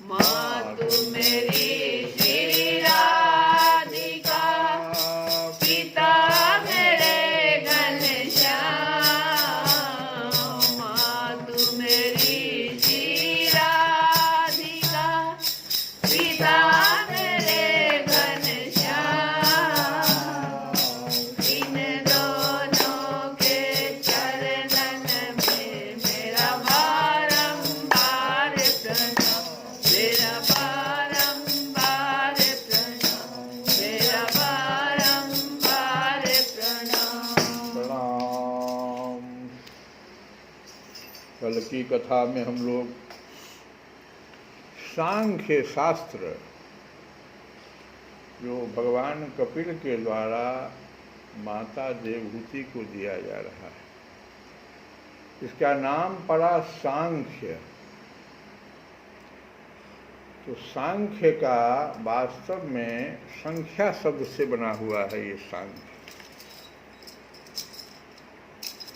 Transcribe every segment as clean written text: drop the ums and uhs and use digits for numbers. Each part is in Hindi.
मातु मेरी पिता मेरे घनश्याम, इन दोनों के चरणन में मेरा बारंबार प्रणाम, मेरा बारंबार प्रणाम, मेरा बारंबार प्रणाम। प्रणाम। कल की कथा में हम लोग सांख्य शास्त्र जो भगवान कपिल के द्वारा माता देवहूति को दिया जा रहा है, इसका नाम पड़ा सांख्य। तो सांख्य का वास्तव में संख्या शब्द से बना हुआ है ये सांख्य।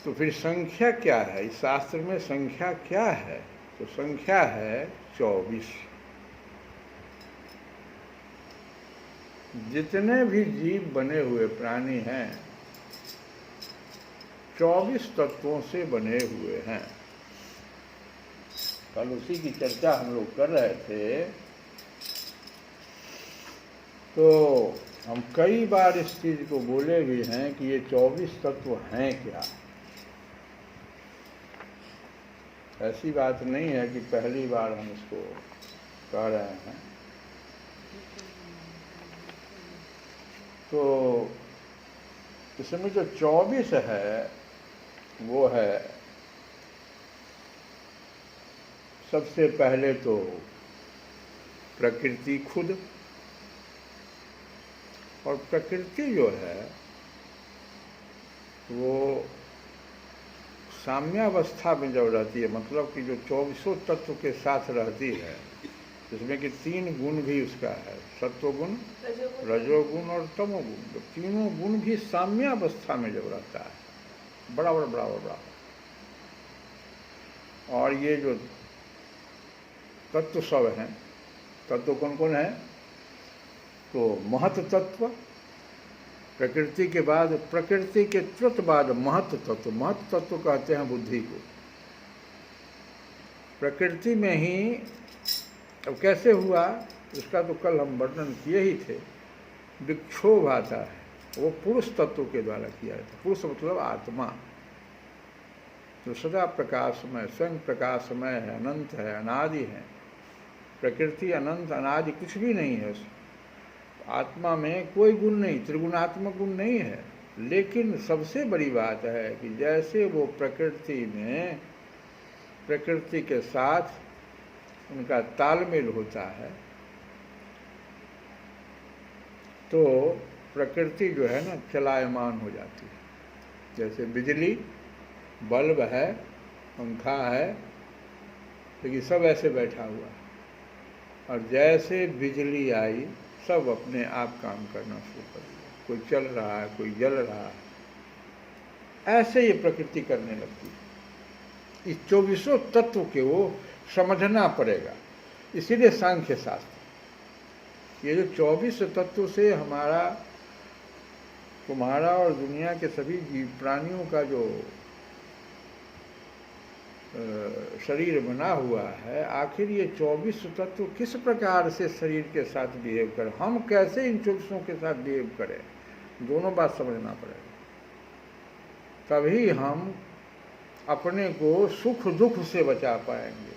तो फिर संख्या क्या है? इस शास्त्र में संख्या क्या है? तो संख्या है 24। जितने भी जीव बने हुए प्राणी हैं 24 तत्वों से बने हुए हैं। कल उसी की चर्चा हम लोग कर रहे थे। तो हम कई बार इस चीज को बोले भी हैं कि ये 24 तत्व हैं क्या। ऐसी बात नहीं है कि पहली बार हम इसको कह रहे हैं। तो इसमें जो 24 है वो है, सबसे पहले तो प्रकृति खुद। और प्रकृति जो है वो साम्यावस्था में जब रहती है, मतलब कि जो 24 तत्व के साथ रहती है, जिसमें कि 3 गुण भी उसका है, सत्वगुण, रजोगुण और तमोगुण। तो तीनों गुण भी साम्यावस्था में जब रहता है, बराबर बराबर बराबर। और ये जो तत्व सब हैं, तत्व कौन कौन है? तो महत तत्व, प्रकृति के बाद, प्रकृति के तुरंत बाद महत तत्व। महत तत्व कहते हैं बुद्धि को। प्रकृति में ही अब कैसे हुआ इसका तो कल हम वर्णन किए ही थे। विक्षोभ आता है, वो पुरुष तत्व के द्वारा किया जाता है। पुरुष मतलब आत्मा, जो सदा प्रकाशमय, स्वयं प्रकाशमय है, अनंत है, अनादि है। प्रकृति अनंत अनादि कुछ भी नहीं है। आत्मा में कोई गुण नहीं, त्रिगुणात्मक गुण नहीं है। लेकिन सबसे बड़ी बात है कि जैसे वो प्रकृति में, प्रकृति के साथ उनका तालमेल होता है, तो प्रकृति जो है ना चलायमान हो जाती है। जैसे बिजली, बल्ब है, पंखा है, लेकिन सब ऐसे बैठा हुआ है। और जैसे बिजली आई सब अपने आप काम करना शुरू कर दिया। कोई चल रहा है, कोई जल रहा है, ऐसे ये प्रकृति करने लगती है। इस 24 तत्व के वो समझना पड़ेगा। इसीलिए सांख्य शास्त्र, ये जो 24 तत्व से हमारा, तुम्हारा और दुनिया के सभी जीव प्राणियों का जो शरीर बना हुआ है, आखिर ये 24 तत्व किस प्रकार से शरीर के साथ बिहेव करें, हम कैसे इन 24 के साथ बिहेव करें, दोनों बात समझना पड़ेगा। तभी हम अपने को सुख दुख से बचा पाएंगे,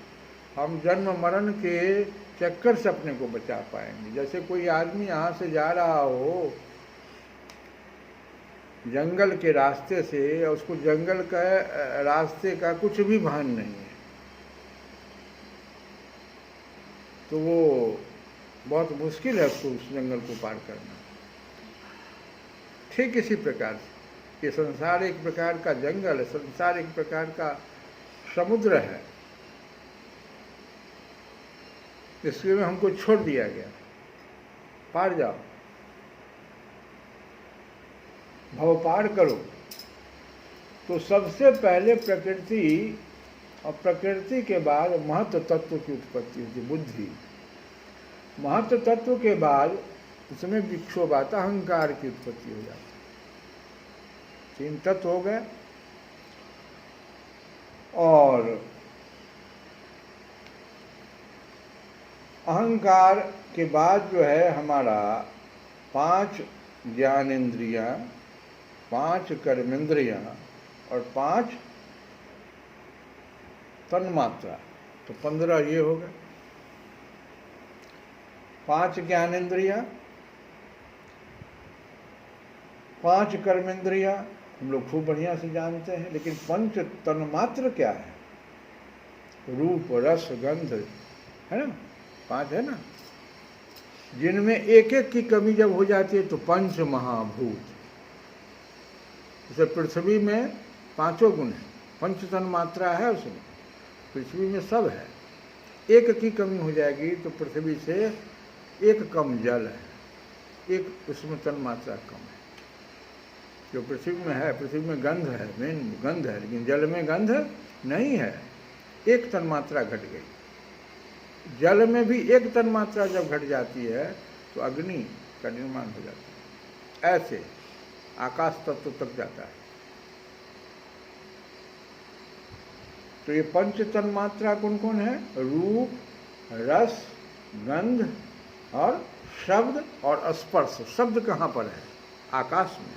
हम जन्म मरण के चक्कर से अपने को बचा पाएंगे। जैसे कोई आदमी यहाँ से जा रहा हो जंगल के रास्ते से, उसको जंगल का रास्ते का कुछ भी भान नहीं है, तो वो बहुत मुश्किल है उसको उस जंगल को पार करना। ठीक इसी प्रकार से ये संसार एक प्रकार का जंगल है, संसार एक प्रकार का समुद्र है, इसमें हमको छोड़ दिया गया, पार जाओ, भव पार करो। तो सबसे पहले प्रकृति, और प्रकृति के बाद महत तत्व की उत्पत्ति होती, बुद्धि। महत तत्व के बाद उसमें विक्षोभ आता, अहंकार की उत्पत्ति हो जाती। 3 तत्व हो गए। और अहंकार के बाद जो है हमारा 5 ज्ञानेंद्रियां, 5 कर्मेंद्रियां और 5 तन्मात्रा, तो 15 ये हो गए। 5 ज्ञानेंद्रियां, 5 कर्मेंद्रियां हम लोग खूब बढ़िया से जानते हैं, लेकिन 5 तन्मात्र क्या है? रूप, रस, गंध, है ना, 5 है ना, जिनमें एक एक की कमी जब हो जाती है तो 5 महाभूत। जैसे पृथ्वी में 5 गुण है, 5 तन्मात्रा है उसमें, पृथ्वी में सब है, एक की कमी हो जाएगी तो पृथ्वी से एक कम जल है, एक उसमें तन्मात्रा कम है। जो पृथ्वी में है, पृथ्वी में गंध है, मेन गंध है, लेकिन जल में गंध नहीं है, एक तन्मात्रा घट गई। जल में भी एक तन्मात्रा जब घट जाती है तो अग्नि का निर्माण हो जाता है, ऐसे आकाश तत्व तक जाता है। तो ये 5 तन्मात्रा कौन कौन है? रूप, रस, गंध और शब्द और स्पर्श। शब्द कहाँ पर है? आकाश में।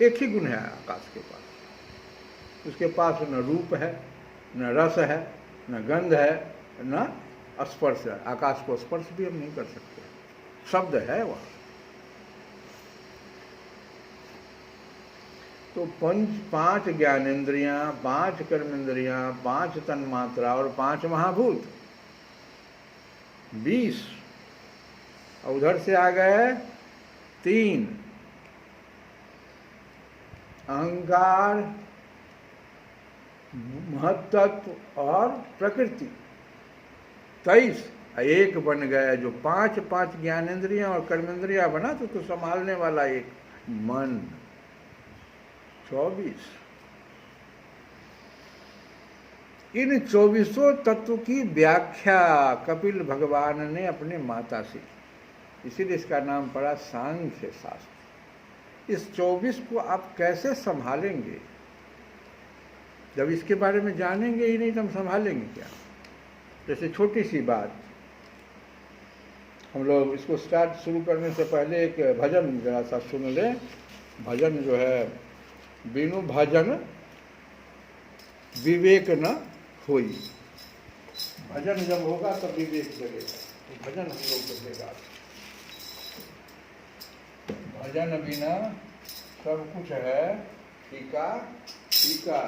एक ही गुण है आकाश के पास, उसके पास न रूप है, न रस है, न गंध है, न स्पर्श है। आकाश को स्पर्श भी हम नहीं कर सकते, शब्द है वह। तो 5 ज्ञानेंद्रियां, 5 कर्मेंद्रियां, 5 तन्मात्रा और 5 महाभूत, 20। और उधर से आ गए 3 अहंकार, महत्त्व और प्रकृति, 23। एक बन गया जो 5 ज्ञानेंद्रियां और कर्मेंद्रियां बना, तो उसको संभालने वाला एक मन, 24। इन 24 तत्व की व्याख्या कपिल भगवान ने अपने माता से, इसीलिए इसका नाम पड़ा सांख्य शास्त्र। इस 24 को आप कैसे संभालेंगे? जब इसके बारे में जानेंगे ही नहीं तो हम संभालेंगे क्या? जैसे छोटी सी बात, हम लोग इसको शुरू करने से पहले एक भजन जरा सा सुन लें। भजन जो है, बिनु भजन विवेक न होई। भजन जब होगा तो विवेक जगेगा। तो भजन हम लोग बजेगा। भजन बिना सब कुछ है फीका फीका।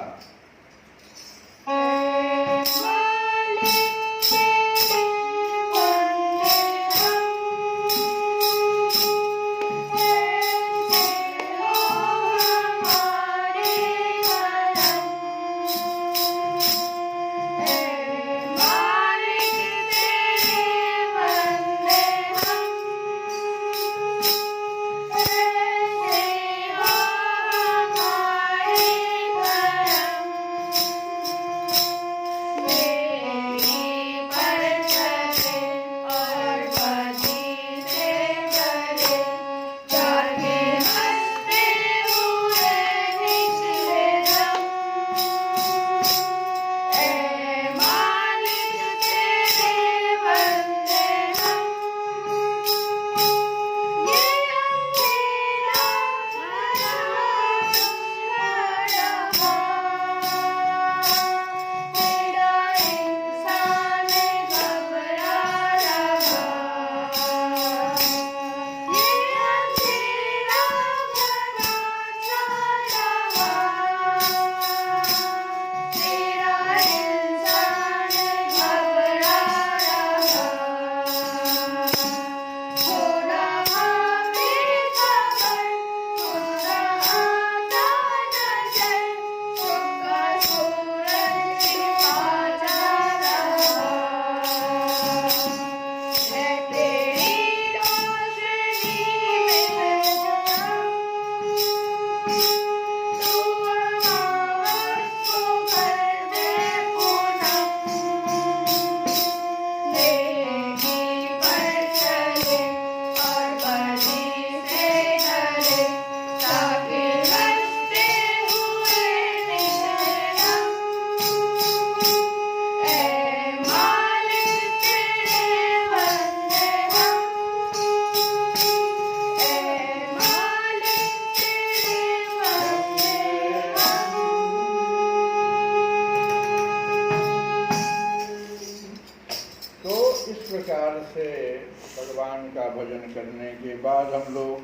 भगवान का भजन करने के बाद हम लोग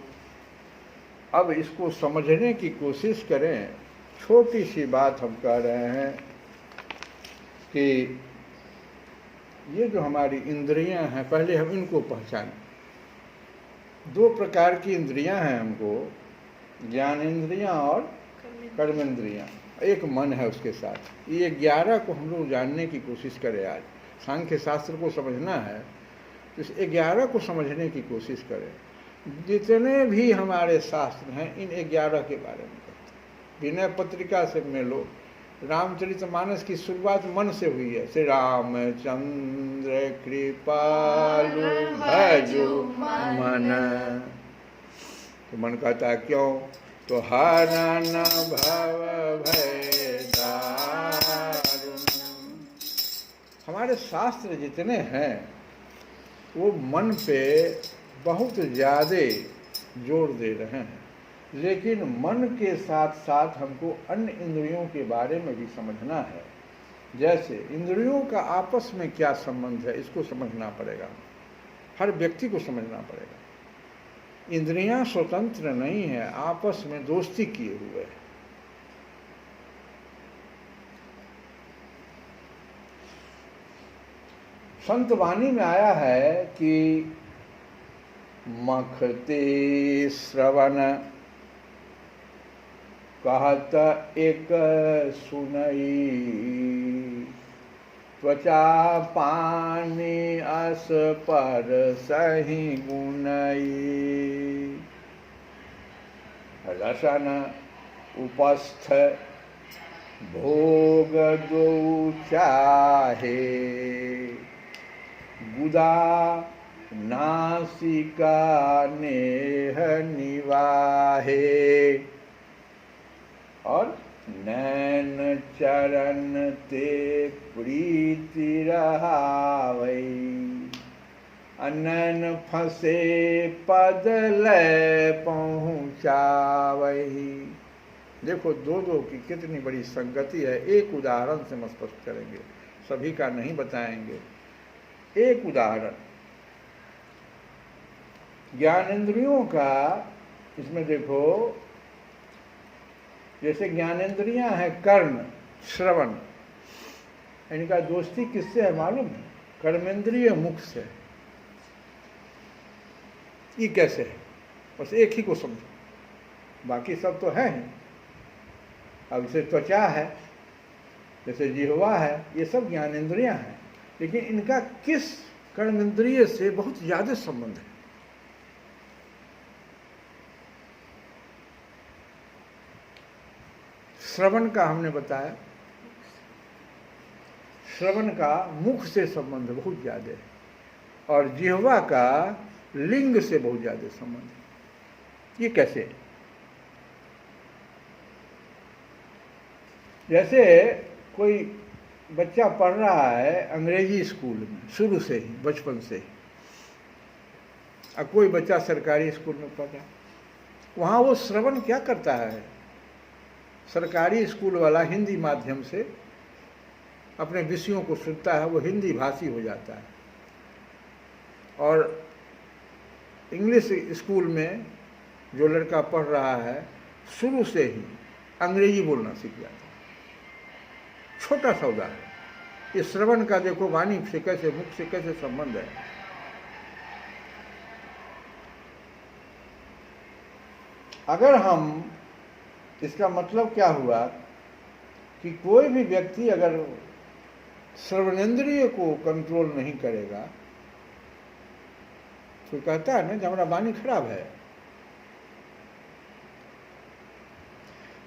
अब इसको समझने की कोशिश करें। छोटी सी बात हम कह रहे हैं कि ये जो हमारी इंद्रियां हैं, पहले हम इनको पहचानें। दो प्रकार की इंद्रियां हैं हमको, ज्ञान इंद्रियां और कर्म इंद्रियां। एक मन है उसके साथ। ये 11 को हम लोग जानने की कोशिश करें। आज सांख्य शास्त्र को समझना है तो इस 11 को समझने की कोशिश करें। जितने भी हमारे शास्त्र हैं इन 11 के बारे में कहते हैं। विनय पत्रिका से में लो, रामचरितमानस की शुरुआत मन से हुई है। श्री रामचंद्र कृपालु भजो मन। तो मन कहता है क्यों? तो हरन भव भय दारुण। हमारे शास्त्र जितने हैं वो मन पे बहुत ज़्यादा जोर दे रहे हैं, लेकिन मन के साथ साथ हमको अन्य इंद्रियों के बारे में भी समझना है। जैसे इंद्रियों का आपस में क्या संबंध है, इसको समझना पड़ेगा। हर व्यक्ति को समझना पड़ेगा। इंद्रियां स्वतंत्र नहीं है, आपस में दोस्ती किए हुए हैं। संत वाणी में आया है कि मखते श्रवण कहत एक सुनई, त्वचा पानी अस पर सही गुनई, रसन उपस्थ भोग दो चाहे, गुदा नासिका नेह निवाहे, और नैन चरण ते प्रीति रहावै, अनैन फंसे पद लय पहुँचावै। देखो दो दो की कितनी बड़ी संगति है। एक उदाहरण से हम स्पष्ट करेंगे, सभी का नहीं बताएंगे। एक उदाहरण ज्ञानेंद्रियों का, इसमें देखो जैसे ज्ञानेंद्रियां हैं कर्ण, श्रवण, इनका दोस्ती किससे है मालूम है? कर्मेंद्रिय मुख से। ये कैसे है? बस एक ही को समझो, बाकी सब तो है ही। अब जैसे त्वचा है, जैसे जिह्वा है, ये सब ज्ञानेंद्रियां हैं, लेकिन इनका किस कर्मेंद्रिय से बहुत ज्यादा संबंध है। श्रवण का हमने बताया, श्रवण का मुख से संबंध बहुत ज्यादा है, और जिह्वा का लिंग से बहुत ज्यादा संबंध है। ये कैसे? जैसे कोई बच्चा पढ़ रहा है अंग्रेजी स्कूल में शुरू से ही, बचपन से ही, और कोई बच्चा सरकारी स्कूल में पढ़ रहा है, वहाँ वो श्रवण क्या करता है? सरकारी स्कूल वाला हिंदी माध्यम से अपने विषयों को सुनता है, वो हिंदी भाषी हो जाता है। और इंग्लिश स्कूल में जो लड़का पढ़ रहा है शुरू से ही अंग्रेजी बोलना सीख जाता है। छोटा सा उदाहरण। इस श्रवण का देखो वाणी से कैसे, मुख से कैसे संबंध है। अगर हम, इसका मतलब क्या हुआ कि कोई भी व्यक्ति अगर श्रवणेंद्रिय को कंट्रोल नहीं करेगा तो कहता है ना कि हमारा वाणी खराब है।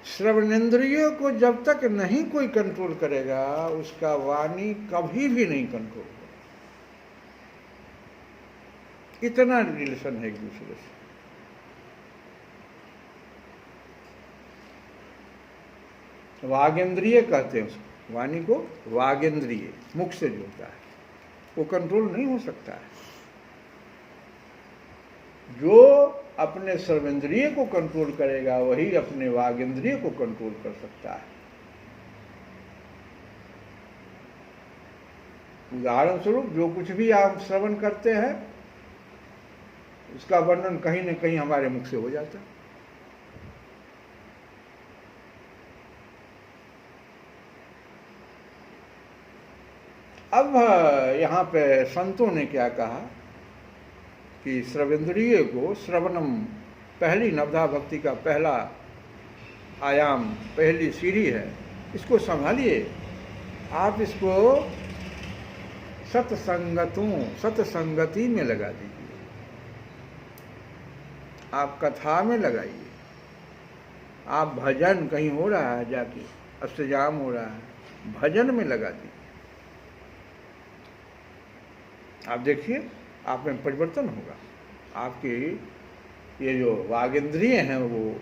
श्रवणेंद्रिय को जब तक नहीं कोई कंट्रोल करेगा उसका वाणी कभी भी नहीं कंट्रोल होगा। इतना रिलेशन है एक दूसरे से। वागेंद्रिय कहते हैं उसको, वाणी को वागेंद्रिय, मुख से जुड़ता है, वो कंट्रोल नहीं हो सकता है। जो अपने सर्वेंद्रिय को कंट्रोल करेगा वही अपने वागेंद्रिय को कंट्रोल कर सकता है। उदाहरण स्वरूप जो कुछ भी आप श्रवण करते हैं इसका वर्णन कहीं न कहीं हमारे मुख से हो जाता। अब यहाँ पे संतों ने क्या कहा कि श्रवेंद्रिय को श्रवणम, पहली नवधा भक्ति का पहला आयाम, पहली सीढ़ी है, इसको संभालिए। आप इसको सत्संगति में लगा दीजिए, आप कथा में लगाइए, आप भजन कहीं हो रहा है जाके अष्टजाम हो रहा है, भजन में लगा दीजिए। आप देखिए आप में परिवर्तन होगा। आपकी ये जो वागेंद्रिय हैं वो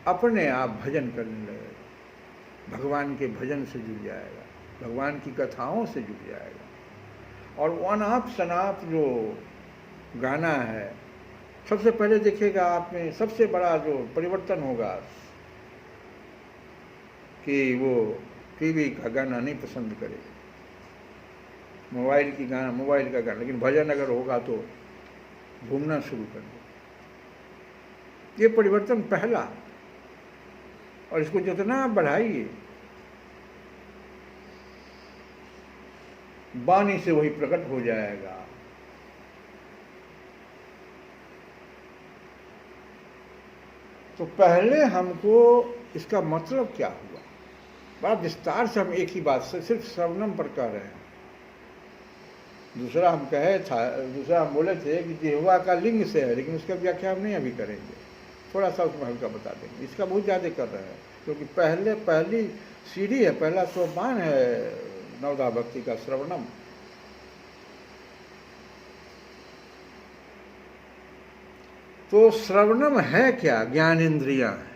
अपने आप भजन करने लगेगा, भगवान के भजन से जुड़ जाएगा, भगवान की कथाओं से जुड़ जाएगा। और वो अनाप शनाप जो गाना है, सबसे पहले देखिएगा आप में सबसे बड़ा जो परिवर्तन होगा कि वो टीवी का गाना नहीं पसंद करेगा, मोबाइल का गाना, लेकिन भजन अगर होगा तो घूमना शुरू कर दो। ये परिवर्तन पहला, और इसको जितना आप बढ़ाइए, वाणी से वही प्रकट हो जाएगा। तो पहले हमको इसका मतलब क्या हुआ, बड़ा विस्तार से हम एक ही बात से सिर्फ श्रवणम पर कह रहे हैं। दूसरा हम बोले थे कि जिह्वा का लिंग से है, लेकिन उसका व्याख्या हम नहीं अभी करेंगे, थोड़ा सा उसमें हल्का बता देंगे। इसका बहुत ज़्यादा कर रहे हैं, क्योंकि पहली सीढ़ी है, पहला सोपान है नवधा भक्ति का श्रवणम। तो श्रवणम है क्या? ज्ञानेंद्रियां है,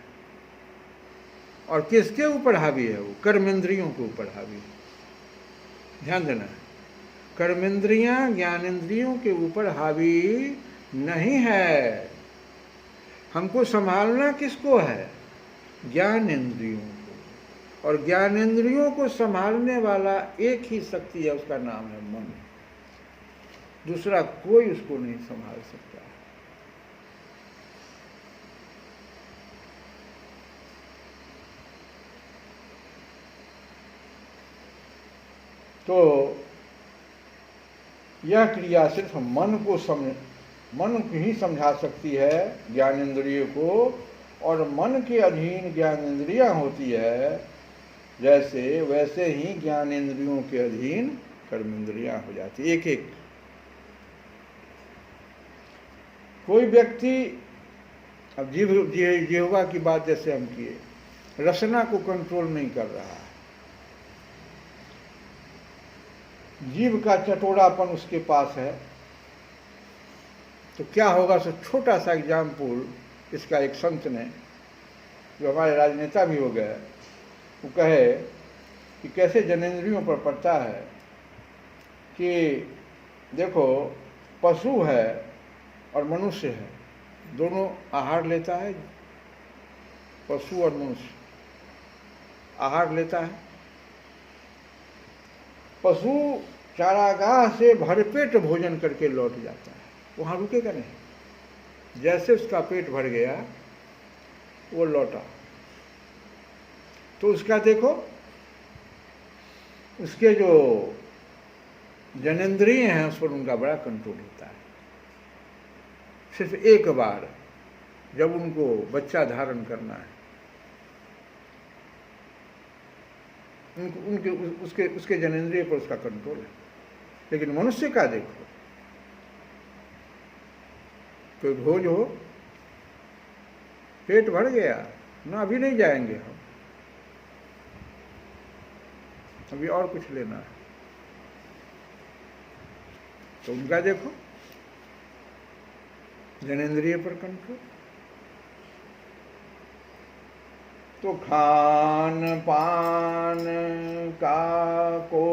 और किसके ऊपर हावी है? वो कर्मेंद्रियों के ऊपर हावी है। ध्यान देना है, कर्मेंद्रियां ज्ञानेंद्रियों के ऊपर हावी नहीं है। हमको संभालना किसको है? ज्ञानेंद्रियों को। और ज्ञानेंद्रियों को संभालने वाला एक ही शक्ति है, उसका नाम है मन। दूसरा कोई उसको नहीं संभाल सकता। तो यह क्रिया सिर्फ मन को ही समझा सकती है, ज्ञानेंद्रिय को, और मन के अधीन ज्ञानेंद्रियां होती है जैसे, वैसे ही ज्ञानेंद्रियों के अधीन कर्मेंद्रियां हो जाती, एक एक। कोई व्यक्ति, अब जिह्वा की बात जैसे हम किए, रसना को कंट्रोल नहीं कर रहा है, जीव का चटोरापन उसके पास है, तो क्या होगा? सो छोटा सा एग्जाम्पल इसका एक संत ने, जो हमारे राजनेता भी हो गए, वो कहे कि कैसे जनेंद्रियों पर पड़ता है कि देखो, पशु है और मनुष्य है, दोनों आहार लेता है, पशु और मनुष्य आहार लेता है। पशु चारागाह से भरपेट भोजन करके लौट जाता है, वहाँ रुकेगा नहीं। जैसे उसका पेट भर गया वो लौटा, तो उसका देखो, उसके जो जनेंद्रिय हैं उस पर उनका बड़ा कंट्रोल होता है। सिर्फ एक बार जब उनको बच्चा धारण करना है, उनके उसके जनेंद्रिय पर उसका कंट्रोल है। लेकिन मनुष्य का देखो, कोई भोज हो, पेट भर गया ना, अभी नहीं जाएंगे हम, अभी और कुछ लेना है, तो उनका देखो जनेंद्रिय पर कंट्रोल। तो खान पान का को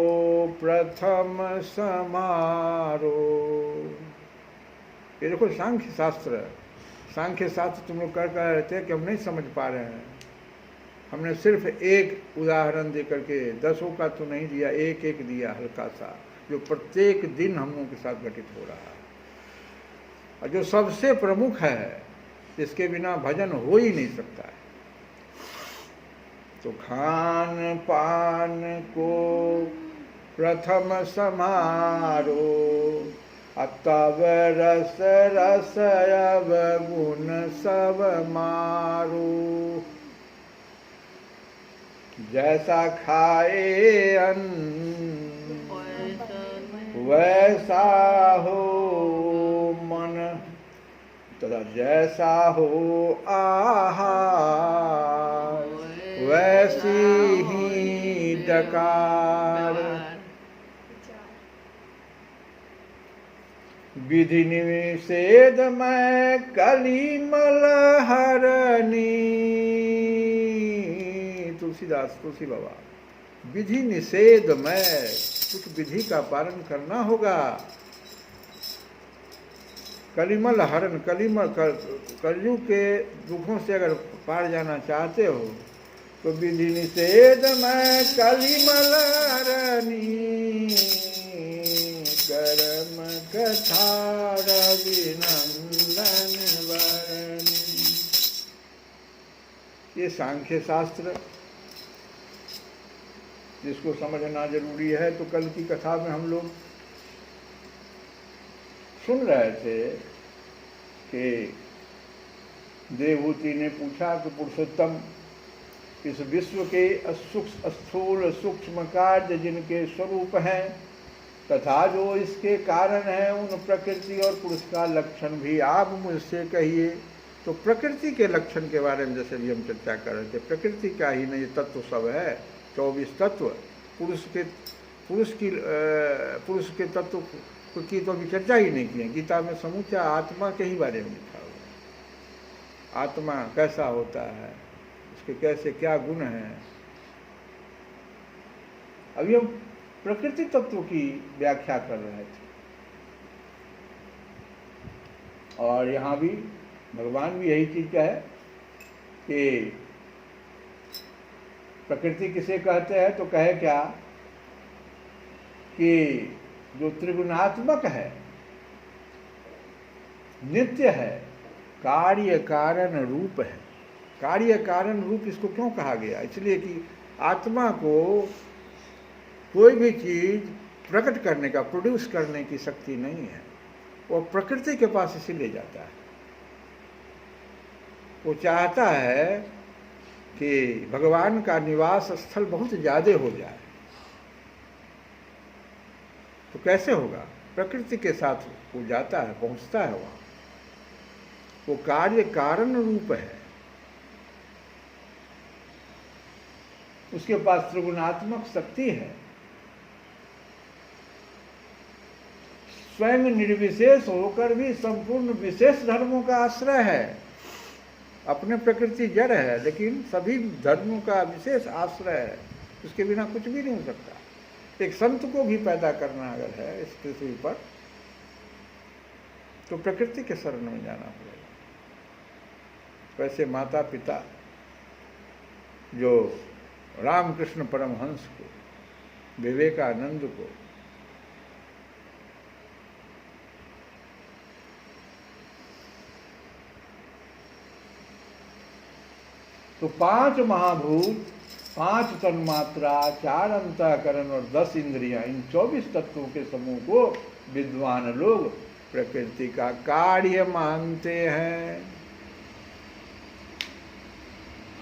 प्रथम समारोह, ये देखो सांख्य शास्त्र तुम लोग कर रहते हैं कि हम नहीं समझ पा रहे हैं। हमने सिर्फ एक उदाहरण दे करके, 10 का तो नहीं दिया, एक दिया हल्का सा, जो प्रत्येक दिन हम लोगों के साथ घटित हो रहा है। और जो सबसे प्रमुख है, इसके बिना भजन हो ही नहीं सकता है। तो खान पान को प्रथम समारो, तब रस रस अब गुण सब मारो। जैसा खाए अन्न वैसा हो मन, तथा जैसा हो आहार वैसी ही डकार। विधि निषेध में कलिमल हरनी। तुलसीदास, तुलसी बाबा, विधि निषेध में कुछ विधि का पालन करना होगा। कलिमल हरण, कलयुग के दुखों से अगर पार जाना चाहते हो तो विधि निषेध में कलिमल हरनी, कर्म कथा रविनंदन वरनी। ये सांख्य शास्त्र जिसको समझना जरूरी है। तो कल की कथा में हम लोग सुन रहे थे कि देवहूति ने पूछा कि पुरुषोत्तम, इस विश्व के स्थूल सूक्ष्म कार्य जिनके स्वरूप हैं तथा जो इसके कारण हैं, उन प्रकृति और पुरुष का लक्षण भी आप मुझसे कहिए। तो प्रकृति के लक्षण के बारे में जैसे भी हम चर्चा कर रहे थे, प्रकृति का ही नहीं तत्व सब है, 24 तत्व। पुरुष के तत्व की तो अभी चर्चा ही नहीं की है। गीता में समूचा आत्मा के ही बारे में लिखा हुआ है। आत्मा कैसा होता है, उसके कैसे क्या गुण हैं। अभी हम प्रकृति तत्व की व्याख्या कर रहे थे, और यहाँ भी भगवान भी यही चीज का है कि प्रकृति किसे कहते हैं। तो कहे क्या कि जो त्रिगुणात्मक है, नित्य है, कार्य कारण रूप है। कार्य कारण रूप इसको क्यों कहा गया? इसलिए कि आत्मा को कोई भी चीज प्रकट करने का, प्रोड्यूस करने की शक्ति नहीं है। वो प्रकृति के पास इसीलिए जाता है। वो चाहता है कि भगवान का निवास स्थल बहुत ज्यादा हो जाए। तो कैसे होगा? प्रकृति के साथ वो जाता है, पहुंचता है वहां। वो कार्य कारण रूप है, उसके पास त्रिगुणात्मक शक्ति है। स्वयं निर्विशेष होकर भी संपूर्ण विशेष धर्मों का आश्रय है। अपने प्रकृति जड़ है, लेकिन सभी धर्मों का विशेष आश्रय है। उसके बिना कुछ भी नहीं हो सकता। एक संत को भी पैदा करना अगर है इस पृथ्वी पर, तो प्रकृति के शरण में जाना पड़ेगा। वैसे माता पिता जो रामकृष्ण परमहंस को, विवेकानंद को, तो 5 महाभूत, 5 तन्मात्रा, 4 अंतःकरण और 10 इंद्रियां, इन 24 तत्वों के समूह को विद्वान लोग प्रकृति का कार्य मानते हैं।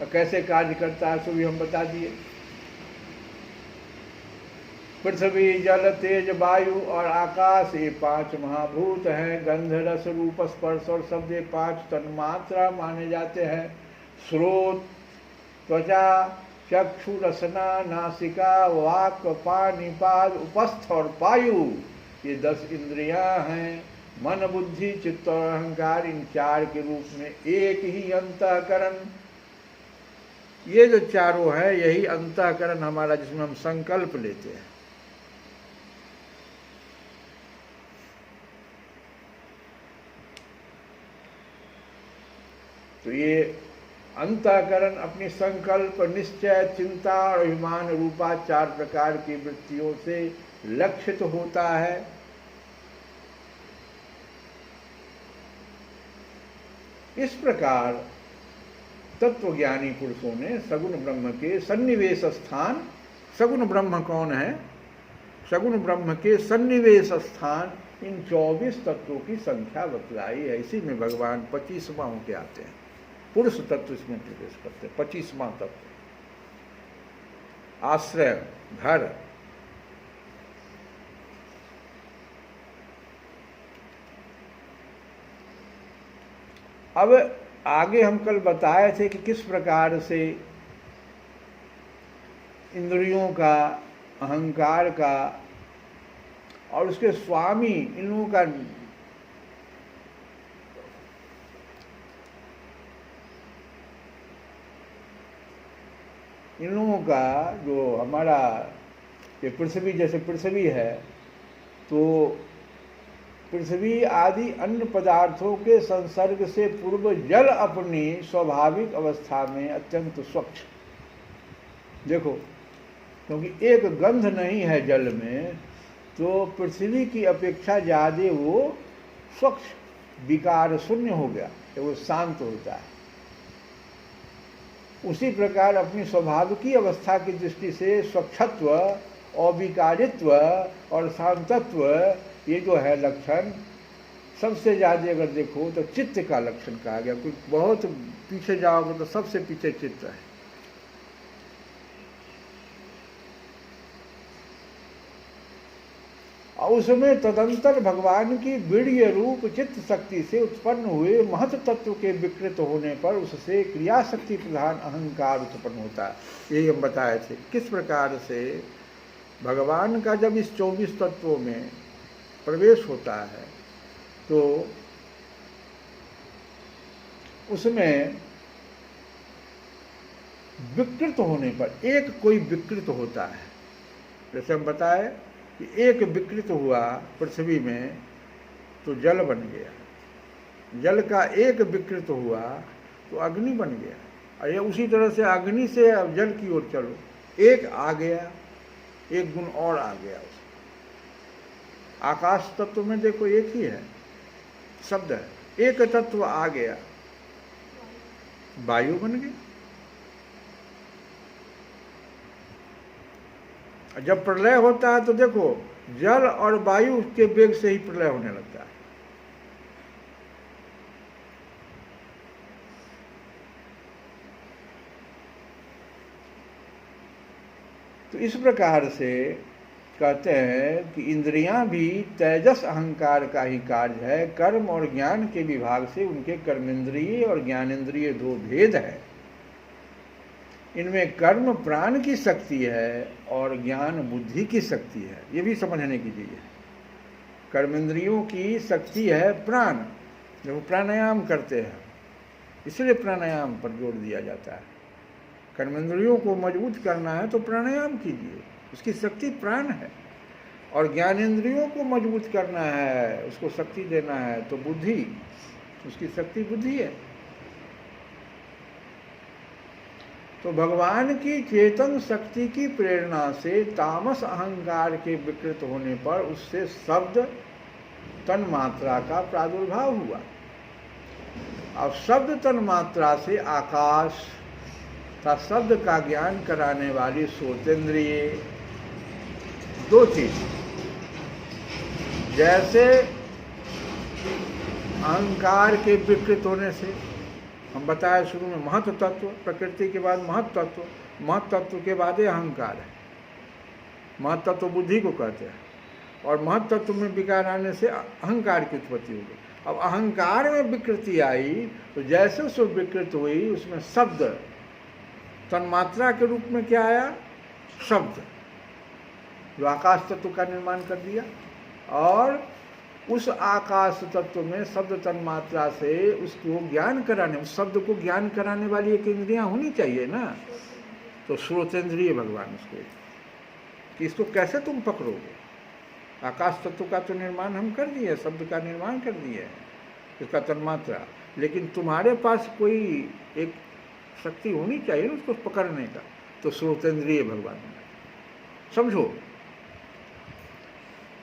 और कैसे कार्य करता है सो भी हम बता दिए। पृथ्वी, जल, तेज, वायु और आकाश, ये 5 महाभूत हैं। गंध, रस, रूप, स्पर्श और शब्द, ये 5 तन्मात्रा माने जाते हैं। श्रोत, त्वचा, चक्षु, रसना, नासिका, वाक, पाणिपाद, उपस्थ और पायु, ये 10 इंद्रियां हैं। मन, बुद्धि, चित्त और अहंकार, इन 4 के रूप में एक ही अंतःकरण। ये जो चारों है, यही अंतःकरण हमारा, जिसमें हम संकल्प लेते हैं। तो ये अंतःकरण अपनी संकल्प, निश्चय, चिंता और अभिमान रूपा 4 प्रकार की वृत्तियों से लक्षित होता है। इस प्रकार तत्वज्ञानी पुरुषों ने सगुण ब्रह्म के सन्निवेश स्थान, सगुण ब्रह्म कौन है? सगुण ब्रह्म के सन्निवेश स्थान इन 24 तत्वों की संख्या बतलाई है। इसी में भगवान 25वां होके आते हैं, पुरुष तत्व इसमें प्रवेश करते हैं। 25वां तत्व आश्रय, घर। अब आगे हम कल बताए थे कि किस प्रकार से इंद्रियों का, अहंकार का और उसके स्वामी इन लोगों का जो हमारा ये पृथ्वी, जैसे पृथ्वी है तो पृथ्वी आदि अन्य पदार्थों के संसर्ग से पूर्व जल अपनी स्वाभाविक अवस्था में अत्यंत स्वच्छ, देखो, क्योंकि एक गंध नहीं है जल में, तो पृथ्वी की अपेक्षा ज़्यादा वो स्वच्छ, विकार शून्य हो गया, तो वो शांत होता है। उसी प्रकार अपनी स्वाभाविक अवस्था की दृष्टि से स्वच्छत्व, अविकारित्व और शांतत्व, ये जो है लक्षण सबसे ज़्यादा अगर देखो तो चित्त का लक्षण कहा गया। कुछ बहुत पीछे जाओगे तो सबसे पीछे चित्त है। और उसमें तदंतर भगवान की वीर्य रूप चित्त शक्ति से उत्पन्न हुए महत तत्व के विकृत होने पर उससे क्रिया शक्ति प्रधान अहंकार उत्पन्न होता है। यही हम बताए थे किस प्रकार से भगवान का जब इस 24 तत्वों में प्रवेश होता है तो उसमें विकृत होने पर एक कोई विकृत होता है। जैसे हम बताए कि एक विकृत हुआ पृथ्वी में तो जल बन गया, जल का एक विकृत हुआ तो अग्नि बन गया, और ये उसी तरह से अग्नि से अब जल की ओर चलो, एक आ गया, एक गुण और आ गया। आकाश तत्व में देखो एक ही है शब्द है, एक तत्व आ गया, वायु बन गई। जब प्रलय होता है तो देखो जल और वायु के वेग से ही प्रलय होने लगता है। तो इस प्रकार से कहते हैं कि इंद्रियां भी तेजस अहंकार का ही कार्य है। कर्म और ज्ञान के विभाग से उनके कर्मेंद्रिय और ज्ञानेंद्रिय दो भेद है। इनमें कर्म प्राण की शक्ति है और ज्ञान बुद्धि की शक्ति है। ये भी समझने की चीज़ है। कर्मेंद्रियों की शक्ति है प्राण, जब वो प्राणायाम करते हैं, इसलिए प्राणायाम पर जोर दिया जाता है। कर्मेंद्रियों को मजबूत करना है तो प्राणायाम कीजिए, उसकी शक्ति प्राण है। और ज्ञानेंद्रियों को मजबूत करना है, उसको शक्ति देना है तो बुद्धि, उसकी शक्ति बुद्धि है। तो भगवान की चेतन शक्ति की प्रेरणा से तामस अहंकार के विकृत होने पर उससे शब्द तन्मात्रा का प्रादुर्भाव हुआ। अब शब्द तन्मात्रा से आकाश का शब्द का ज्ञान कराने वाली श्रोतेंद्रिय, दो चीज, जैसे अहंकार के विकृत होने से हम बताया शुरू में महत तत्व, प्रकृति के बाद महत तत्व, महत तत्व के बाद ही अहंकार है। महत तत्व बुद्धि को कहते हैं, और महत तत्व में विकार आने से अहंकार की उत्पत्ति हो गई। अब अहंकार में विकृति आई तो जैसे उसमें विकृत हुई उसमें शब्द तन्मात्रा के रूप में क्या आया? शब्द, जो आकाश तत्व का निर्माण कर दिया। और उस आकाश तत्व में शब्द तन्मात्रा से उसको ज्ञान कराने, उस शब्द को ज्ञान कराने वाली एक इंद्रियां होनी चाहिए ना। तो श्रोतेंद्रिय भगवान उसको, कि इसको कैसे तुम पकड़ोगे? आकाश तत्व का तो निर्माण हम कर दिए, शब्द का निर्माण कर दिए, इसका तन्मात्रा, लेकिन तुम्हारे पास कोई एक शक्ति होनी चाहिए ना उसको पकड़ने का। तो श्रोतेंद्रिय भगवान, समझो,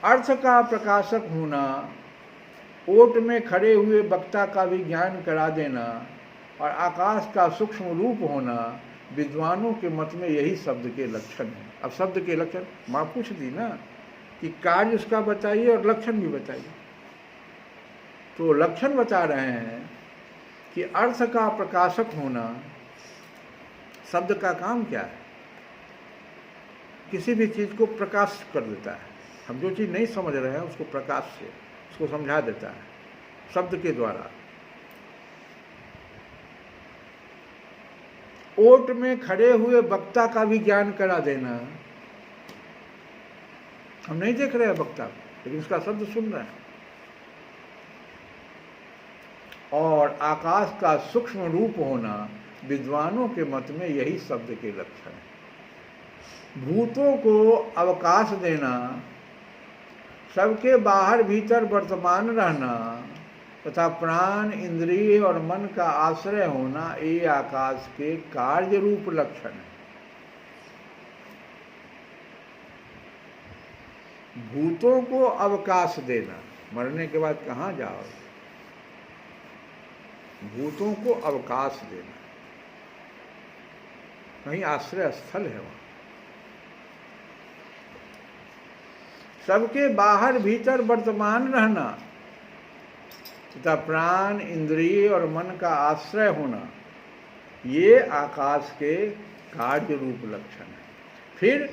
अर्थ का प्रकाशक होना ओट में खड़े हुए वक्ता का भी ज्ञान करा देना और आकाश का सूक्ष्म रूप होना विद्वानों के मत में यही शब्द के लक्षण है। अब शब्द के लक्षण माँ पूछ दी ना कि कार्य उसका बताइए और लक्षण भी बताइए। तो लक्षण बता रहे हैं कि अर्थ का प्रकाशक होना। शब्द का काम क्या है? किसी भी चीज़ को प्रकाश कर देता है। हम जो चीज़ नहीं समझ रहे हैं उसको प्रकाश से उसको समझा देता है शब्द के द्वारा। ओट में खड़े हुए वक्ता का भी ज्ञान करा देना। हम नहीं देख रहे हैं वक्ता को, लेकिन उसका शब्द सुन रहे हैं। और आकाश का सूक्ष्म रूप होना विद्वानों के मत में यही शब्द के लक्षण है। भूतों को अवकाश देना, सबके बाहर भीतर वर्तमान रहना तथा प्राण, इंद्रिय और मन का आश्रय होना ये आकाश के कार्य रूप लक्षण है। भूतों को अवकाश देना, मरने के बाद कहाँ जाओ? भूतों को अवकाश देना, कहीं आश्रय स्थल है वहां। सबके बाहर भीतर वर्तमान रहना तथा प्राण, इंद्रिय और मन का आश्रय होना ये आकाश के कार्य रूप लक्षण है। फिर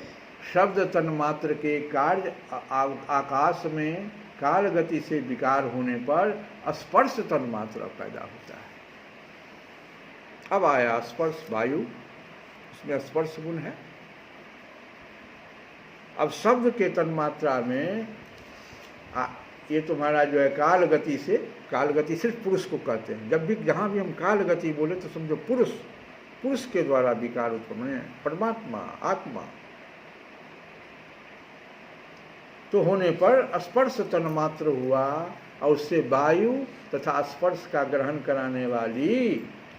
शब्द तन्मात्र के कार्य आकाश में काल गति से विकार होने पर स्पर्श तन्मात्रा पैदा होता है। अब आया स्पर्श वायु, उसमें स्पर्श गुण है। अब शब्द के तन्मात्रा में ये तुम्हारा जो है काल गति से, काल गति सिर्फ पुरुष को कहते हैं। जब भी जहाँ भी हम काल गति बोले तो समझो पुरुष के द्वारा विकार उत्पन्न है, परमात्मा आत्मा। तो होने पर स्पर्श तन्मात्र हुआ और उससे वायु तथा स्पर्श का ग्रहण कराने वाली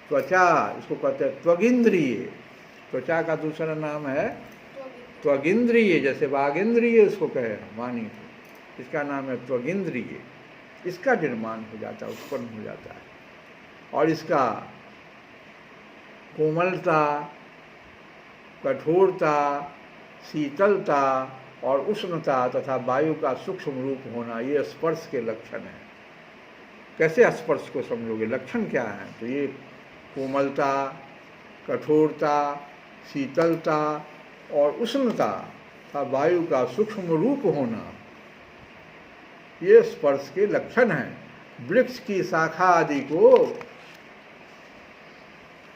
त्वचा, इसको कहते हैं त्वगिंद्रिय। त्वचा का दूसरा नाम है त्वगिंद्रिय, जैसे वागिंद्रिय उसको कहे वाणी को, इसका नाम है त्वगिंद्रिय। इसका निर्माण हो जाता है, उत्पन्न हो जाता है। और इसका कोमलता, कठोरता, शीतलता और उष्णता तथा वायु का सूक्ष्म रूप होना ये स्पर्श के लक्षण है। कैसे स्पर्श को समझोगे? लक्षण क्या है? तो ये कोमलता, कठोरता, शीतलता और उष्णता तथा वायु का सूक्ष्म रूप होना ये स्पर्श के लक्षण हैं। वृक्ष की शाखा आदि को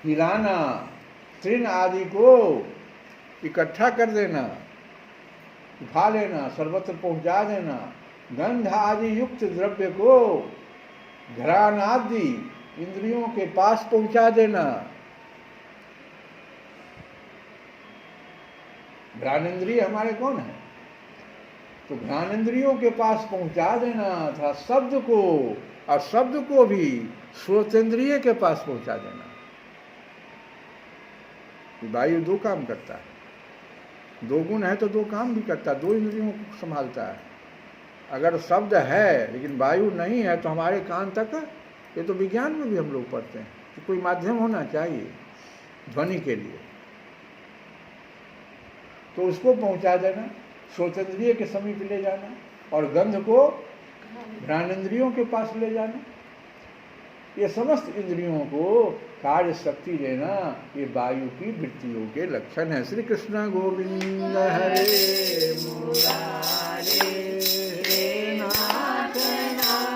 हिलाना, तृण आदि को इकट्ठा कर देना, उठा लेना, सर्वत्र पहुंचा देना, गंध आदि युक्त द्रव्य को घ्राण आदि इंद्रियों के पास पहुंचा देना। घ्राण इंद्रिय हमारे कौन है? तो घ्राण इंद्रियों के पास पहुंचा देना था शब्द को, और शब्द को भी श्रोतेंद्रिय के पास पहुंचा देना। वायु दो काम करता है, दो गुण है तो दो काम भी करता है, दो इंद्रियों को संभालता है। अगर शब्द है लेकिन वायु नहीं है तो हमारे कान तक, ये तो विज्ञान में भी हम लोग पढ़ते हैं कि कोई माध्यम होना चाहिए ध्वनि के लिए, तो उसको पहुंचा देना, श्रोतेंद्रिय के समीप ले जाना, और गंध को घ्राणेंद्रियों के पास ले जाना। ये समस्त इंद्रियों को कार्य शक्ति देना ये वायु की वृत्तियों के लक्षण है। श्री कृष्ण गोविंद हरे मुरारे नाथ नारायण।